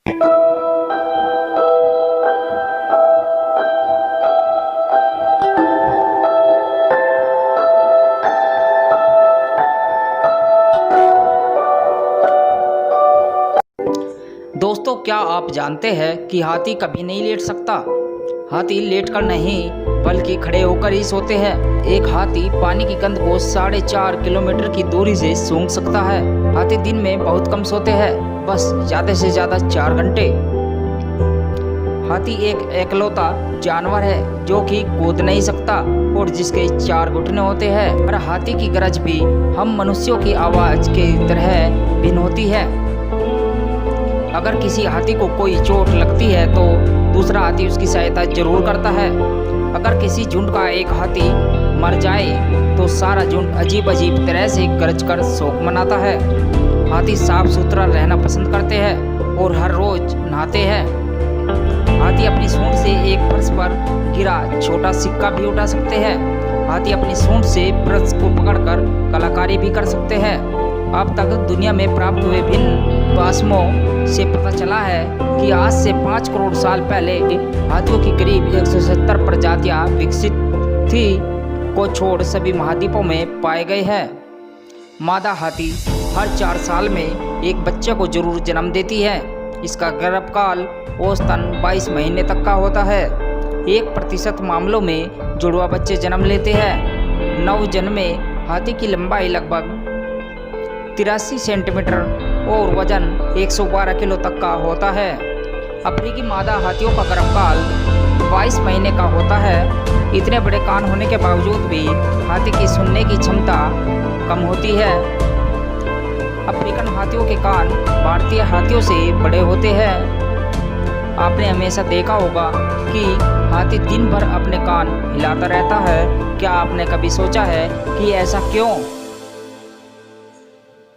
दोस्तों, क्या आप जानते हैं कि हाथी कभी नहीं लेट सकता। हाथी लेटकर नहीं बल्कि खड़े होकर ही सोते हैं। एक हाथी पानी की गंध को 4.5 किलोमीटर की दूरी से सूंघ सकता है। हाथी दिन में बहुत कम सोते हैं, बस ज़्यादा से ज़्यादा 4 घंटे। हाथी एक एकलौता जानवर है जो कि कूद नहीं सकता और जिसके 4 घुटने होते हैं। और हाथी की गरज भी हम मनुष्यों की आवाज़ की तरह भिन्न होती है। अगर किसी हाथी को कोई चोट लगती है तो दूसरा हाथी उसकी सहायता जरूर करता है। अगर किसी झुंड का एक हाथी मर जाए तो सारा झुंड अजीब अजीब तरह से गरज कर शोक मनाता है। हाथी साफ सुथरा रहना पसंद करते हैं और हर रोज नहाते हैं। हाथी अपनी सूंड से एक फर्श पर गिरा छोटा सिक्का भी उठा सकते हैं। हाथी अपनी सूंड से ब्रश को पकड़कर कलाकारी भी कर सकते हैं। अब तक दुनिया में प्राप्त हुए भिन्न वास्मों से पता चला है कि आज से 5 करोड़ साल पहले हाथियों की करीब 170 प्रजातियां विकसित थी को छोड़ सभी महाद्वीपों में पाए गए हैं। मादा हाथी हर 4 साल में एक बच्चे को जरूर जन्म देती है। इसका गर्भकाल औसतन 22 महीने तक का होता है। 1% मामलों में जुड़वा बच्चे जन्म लेते हैं। नवजन्मे हाथी की लंबाई लगभग 83 सेंटीमीटर और वजन 112 किलो तक का होता है। अफ्रीकी मादा हाथियों का गर्भकाल 22 महीने का होता है। इतने बड़े कान होने के बावजूद भी हाथी की सुनने की क्षमता कम होती है। अफ्रीकन हाथियों के कान भारतीय हाथियों से बड़े होते हैं। आपने हमेशा देखा होगा कि हाथी दिन भर अपने कान हिलाता रहता है। क्या आपने कभी सोचा है कि ऐसा क्यों?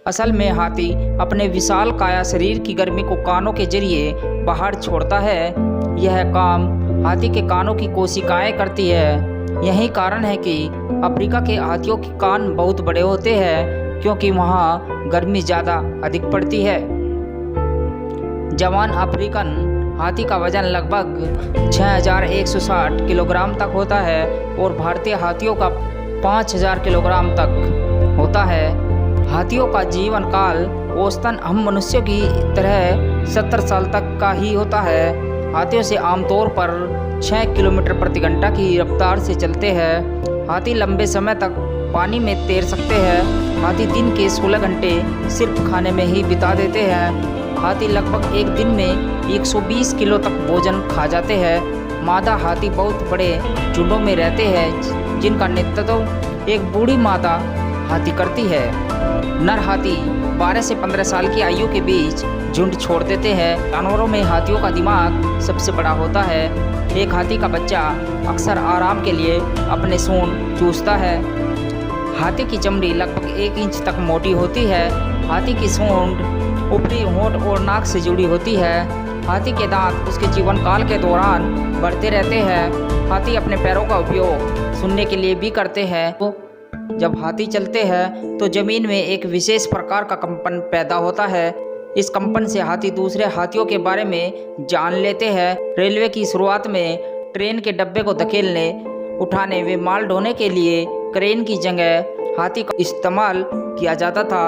असल में हाथी अपने विशाल काया शरीर की गर्मी को कानों के जरिए बाहर छोड़ता है। यह काम हाथी के कानों की कोशिकाएं करती है। यही कारण है कि अफ्रीका के हाथियों के कान बहुत बड़े होते हैं, क्योंकि वहाँ गर्मी ज़्यादा अधिक पड़ती है। जवान अफ्रीकन हाथी का वजन लगभग 6160 किलोग्राम तक होता है और भारतीय हाथियों का 5000 किलोग्राम तक होता है। हाथियों का जीवन काल औसतन हम मनुष्यों की तरह 70 साल तक का ही होता है। हाथियों से आमतौर पर 6 किलोमीटर प्रति घंटा की रफ्तार से चलते हैं। हाथी लंबे समय तक पानी में तैर सकते हैं। हाथी दिन के 16 घंटे सिर्फ खाने में ही बिता देते हैं। हाथी लगभग एक दिन में 120 किलो तक भोजन खा जाते हैं। मादा हाथी बहुत बड़े झुंडों में रहते हैं, जिनका नेतृत्व एक बूढ़ी मादा हाथी करती है। नर हाथी 12 से 15 साल की आयु के बीच झुंड छोड़ देते हैं। जानवरों में हाथियों का दिमाग सबसे बड़ा होता है। एक हाथी का बच्चा अक्सर आराम के लिए अपने सूंड चूसता है। हाथी की चमड़ी लगभग 1 इंच तक मोटी होती है। हाथी की सूंड ऊपरी होंठ और नाक से जुड़ी होती है। हाथी के दांत उसके जीवन काल के दौरान बढ़ते रहते हैं। हाथी अपने पैरों का उपयोग सुनने के लिए भी करते हैं। जब हाथी चलते हैं तो जमीन में एक विशेष प्रकार का कंपन पैदा होता है। इस कंपन से हाथी दूसरे हाथियों के बारे में जान लेते हैं। रेलवे की शुरुआत में ट्रेन के डब्बे को धकेलने, उठाने व माल ढोने के लिए क्रेन की जगह हाथी का इस्तेमाल किया जाता था।